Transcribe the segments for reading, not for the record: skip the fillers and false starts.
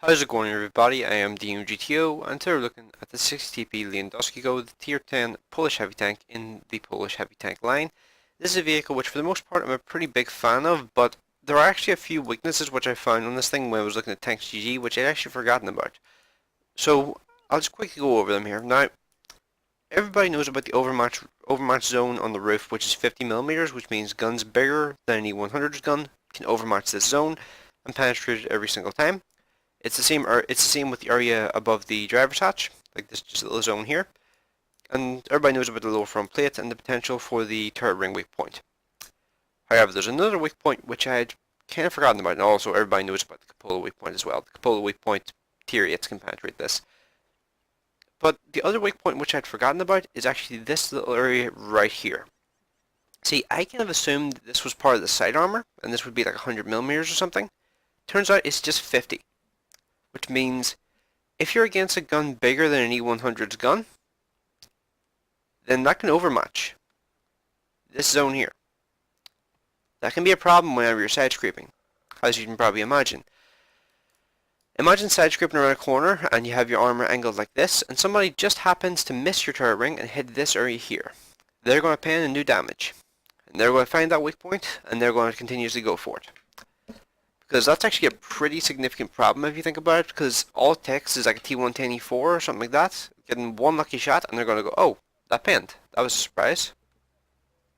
How's it going, everybody? I am DeanoGTO, and today we're looking at the 60TP DeanoGTO, the Tier 10 Polish heavy tank in the Polish heavy tank line. This is a vehicle which for the most part I'm a pretty big fan of, but there are actually a few weaknesses which I found on this thing when I was looking at Tanks GG, which I'd actually forgotten about. So I'll just quickly go over them here. Now, everybody knows about the overmatch zone on the roof, which is 50mm, which means guns bigger than any 100's gun can overmatch this zone and penetrate it every single time. It's the same with the area above the driver's hatch, like this just little zone here. And everybody knows about the lower front plate and the potential for the turret ring weak point. However, there's another weak point which I had kind of forgotten about, and also everybody knows about the cupola weak point as well. The cupola weak point, tier 8 can penetrate this. But the other weak point which I'd forgotten about is actually this little area right here. See, I kind of assumed this was part of the side armor, and this would be like 100mm or something. Turns out it's just 50. Which means if you're against a gun bigger than an E100's gun, then that can overmatch this zone here. That can be a problem whenever you're side scraping, as you can probably imagine. Imagine side scraping around a corner and you have your armor angled like this, and somebody just happens to miss your turret ring and hit this area here. They're going to pan and do damage. And they're going to find that weak point, and they're going to continuously go for it. Because that's actually a pretty significant problem if you think about it, because all it takes is like a T110E4 or something like that, getting one lucky shot, and they're going to go, oh, that pinned. That was a surprise.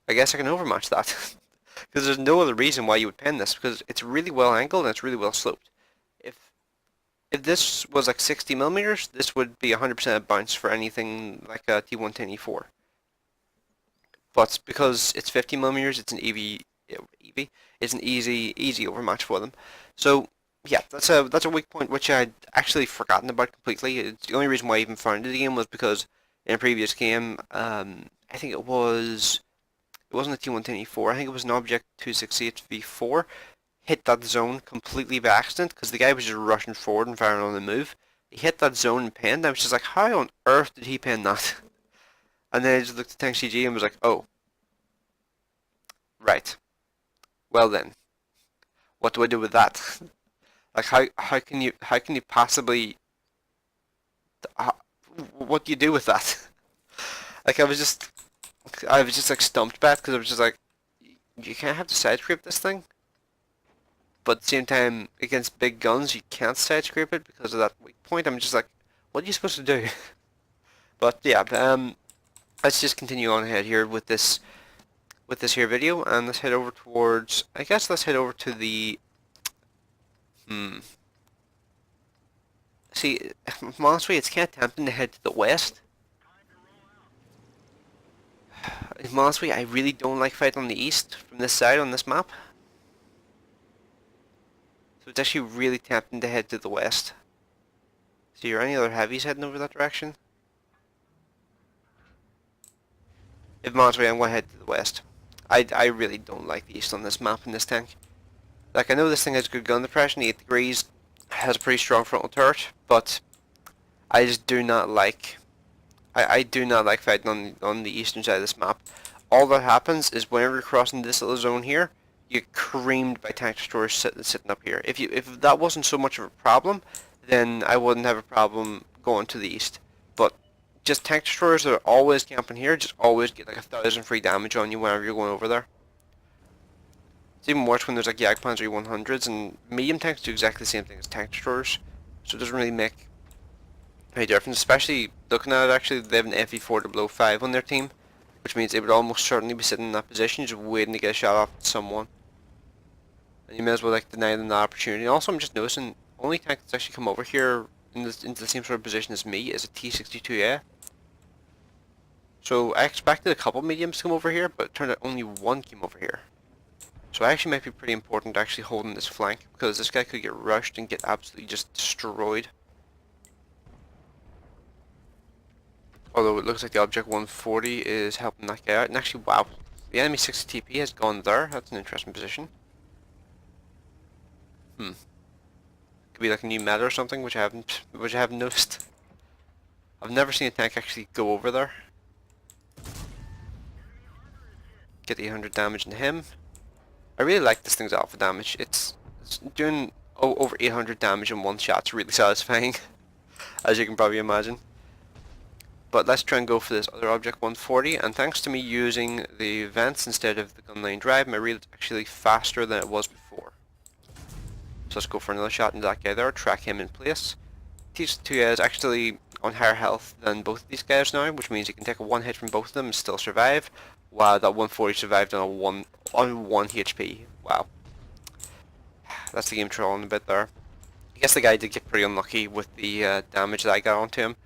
I guess I can overmatch that. Because there's no other reason why you would pin this, because it's really well angled and it's really well sloped. If this was like 60mm, this would be 100% a bounce for anything like a T110E4. But because it's 50mm, it's an it's an easy overmatch for them. So yeah, that's a weak point which I'd actually forgotten about completely. It's the only reason why I even found it again was because in a previous game, I think it wasn't a T110E4. I think it was an Object 268V4. Hit that zone completely by accident because the guy was just rushing forward and firing on the move. He hit that zone and pinned. I was just like, how on earth did he pin that? And then I just looked at Tank CG and was like, oh, right. Well then, what do I do with that? Like how can you possibly what do you do with that? Like I was just like stumped by it because I was just like, you can't have to side scrape this thing, but at the same time against big guns you can't side scrape it because of that weak point. I'm just like, what are you supposed to do? But yeah, let's just continue on ahead here with this here video, and let's head over towards, I guess let's head over to the, see, honestly, it's kind of tempting to head to the west. Honestly, I really don't like fighting on the east from this side on this map. So it's actually really tempting to head to the west. See, are any other heavies heading over that direction? If I'm honest with you, I'm going to head to the west. I really don't like the east on this map in this tank. Like, I know this thing has good gun depression, 8 degrees, has a pretty strong frontal turret, but I just do not like... I do not like fighting on the eastern side of this map. All that happens is whenever you're crossing this little zone here, you get creamed by tank destroyers sitting up here. If that wasn't so much of a problem, then I wouldn't have a problem going to the east. But just tank destroyers that are always camping here just always get like 1,000 free damage on you whenever you're going over there. It's even worse when there's like Jagdpanzer E100s, and medium tanks do exactly the same thing as tank destroyers, so it doesn't really make any difference, especially looking at it. Actually, they have an FE400 on their team, which means they would almost certainly be sitting in that position just waiting to get a shot off at someone. And you may as well like deny them that opportunity. And also, I'm just noticing, only tank that's actually come over here into the same sort of position as me is a T62A. So I expected a couple mediums to come over here, but it turned out only one came over here. So it actually might be pretty important actually holding this flank, because this guy could get rushed and get absolutely just destroyed. Although it looks like the Object 140 is helping that guy out, and actually, wow, the enemy 60 TP has gone there. That's an interesting position. Could be like a new meta or something, which I haven't noticed. I've never seen a tank actually go over there. Get 800 damage into him. I really like this thing's alpha damage. It's doing over 800 damage in one shot. It's really satisfying, as you can probably imagine. But let's try and go for this other object 140, and thanks to me using the vents instead of the gun line drive, my reel is actually faster than it was before. So let's go for another shot into that guy there, track him in place. These two guys actually on higher health than both of these guys now, which means you can take a one hit from both of them and still survive, while that 140 survived on one HP. Wow. That's the game trolling a bit there. I guess the guy did get pretty unlucky with the damage that I got onto him.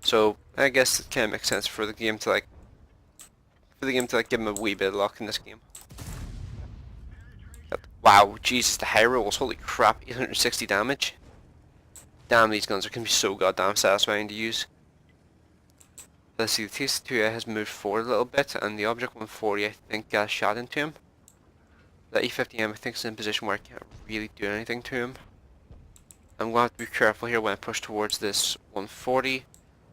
So I guess it kind of makes sense for the game to give him a wee bit of luck in this game. Wow, Jesus, the high rolls, holy crap, 860 damage. Damn, these guns can be so goddamn satisfying to use. Let's see, the TS2 has moved forward a little bit, and the Object 140 I think got a shot into him. The E50M I think is in a position where I can't really do anything to him. I'm going to have to be careful here when I push towards this 140.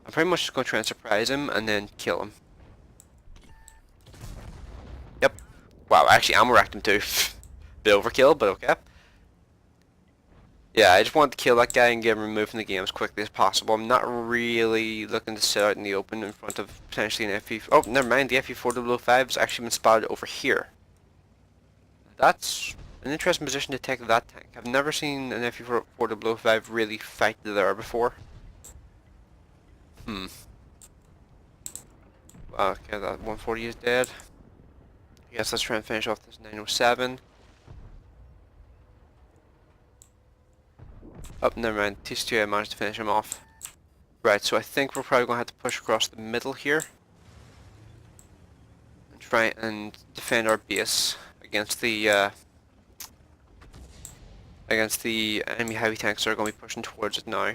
I'm pretty much just going to try and surprise him and then kill him. Yep. Wow, I actually ammo racked him too. Bit overkill, but okay. Yeah, I just wanted to kill that guy and get him removed from the game as quickly as possible. I'm not really looking to sit out in the open in front of potentially an FE... Oh, never mind, the FE4005 has actually been spotted over here. That's an interesting position to take that tank. I've never seen an FE4005 really fight there before. Okay, that 140 is dead. I guess let's try and finish off this 907. Oh, never mind. TS2 I managed to finish him off. Right, so I think we're probably going to have to push across the middle here. And try and defend our base against the enemy heavy tanks that are going to be pushing towards it now.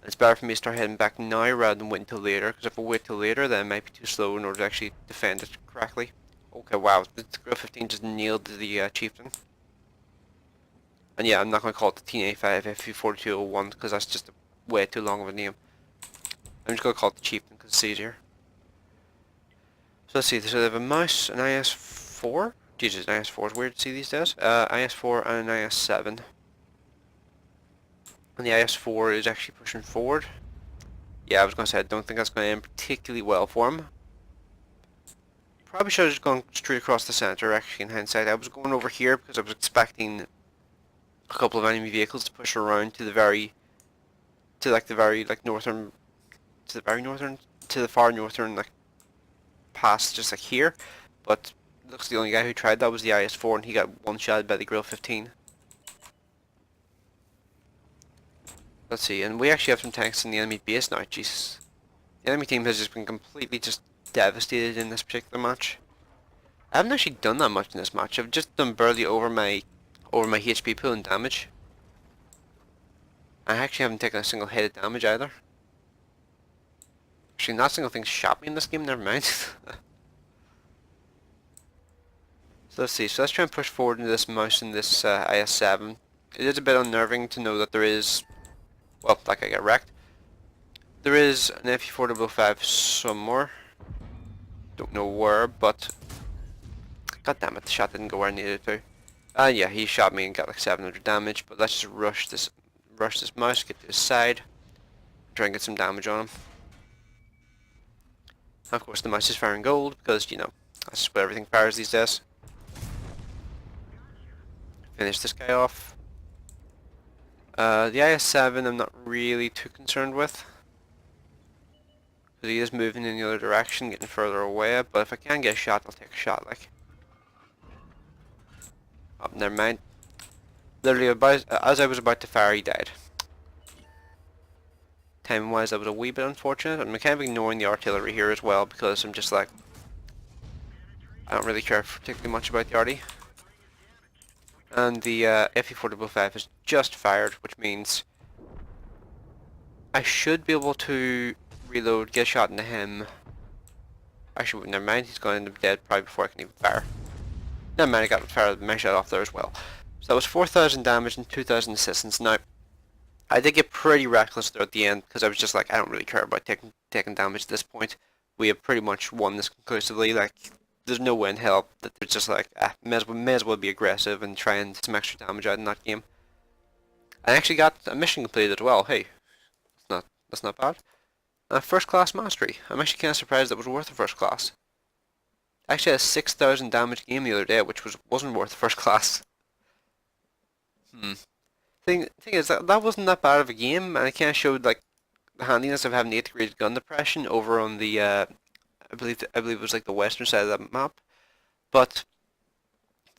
It's better for me to start heading back now rather than waiting till later, because if I wait till later then it might be too slow in order to actually defend it correctly. Okay, wow, the Grill 15 just nailed the Chieftain. And yeah, I'm not going to call it the T85 FE4201 because that's just way too long of a name. I'm just going to call it the Chieftain because it's easier. So let's see, so they have a mouse, an IS4. Jesus, an IS4 is weird to see these days. IS4 and an IS7. And the IS4 is actually pushing forward. Yeah, I was going to say, I don't think that's going to end particularly well for him. Probably should have just gone straight across the center, actually, in hindsight. I was going over here because I was expecting a couple of enemy vehicles to push around to the far northern, like, past, just like here. But looks the only guy who tried that was the IS4, and he got one-shot by the Grill 15. Let's see, and we actually have some tanks in the enemy base now, Jesus. The enemy team has just been completely just devastated in this particular match. I haven't actually done that much in this match. I've just done barely over my HP pool and damage. I actually haven't taken a single hit of damage either. Actually, not a single thing shot me in this game, never mind. So let's see, so let's try and push forward into this mouse in this IS-7. It is a bit unnerving to know that there is... Well, that guy got wrecked. There is an FE4005 somewhere. Don't know where, but... God damn it, the shot didn't go where I needed it to. Yeah, he shot me and got like 700 damage, but let's just rush this mouse, get to his side, try and get some damage on him. Of course, the mouse is firing gold, because, you know, that's what everything fires these days. Finish this guy off. The IS-7 I'm not really too concerned with. Because he is moving in the other direction, getting further away, but if I can get a shot, I'll take a shot, like. Oh, never mind. Literally, as I was about to fire, he died. Time-wise, that was a wee bit unfortunate. I'm kind of ignoring the artillery here as well, because I'm just like... I don't really care particularly much about the arty. And the FE4005 has just fired, which means I should be able to reload, get a shot into him. Actually, never mind, he's going to end up dead probably before I can even fire. Never mind, I got my shot off there as well. So that was 4,000 damage and 2,000 assistance. Now, I did get pretty reckless there at the end, because I was just like, I don't really care about taking damage at this point. We have pretty much won this conclusively, like... There's no way in hell that they're just like, may as well be aggressive and try and get some extra damage out in that game. I actually got a mission completed as well. Hey, that's not bad. First class mastery. I'm actually kind of surprised that was worth a first class. I actually had a 6,000 damage game the other day, which wasn't worth first class. Thing is that wasn't that bad of a game, and it kind of showed like the handiness of having 8th grade gun depression over on the I believe it was like the western side of that map. But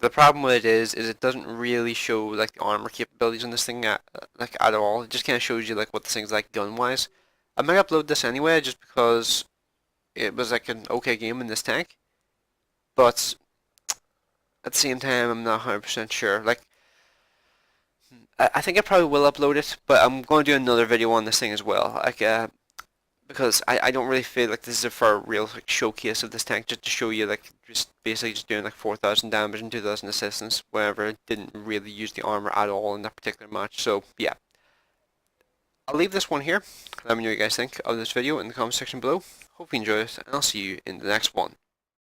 the problem with it is it doesn't really show like the armor capabilities on this thing like at all. It just kind of shows you like what this thing's like gun wise. I might upload this anyway just because it was like an okay game in this tank, but at the same time I'm not 100% sure. Like I think I probably will upload it, but I'm going to do another video on this thing as well. Like because I don't really feel like this is a for real like showcase of this tank, just to show you like just basically just doing like 4,000 damage and 2,000 assistance whenever it didn't really use the armor at all in that particular match. So yeah, I'll leave this one here. Let me know what you guys think of this video in the comment section below. Hope you enjoy it, and I'll see you in the next one.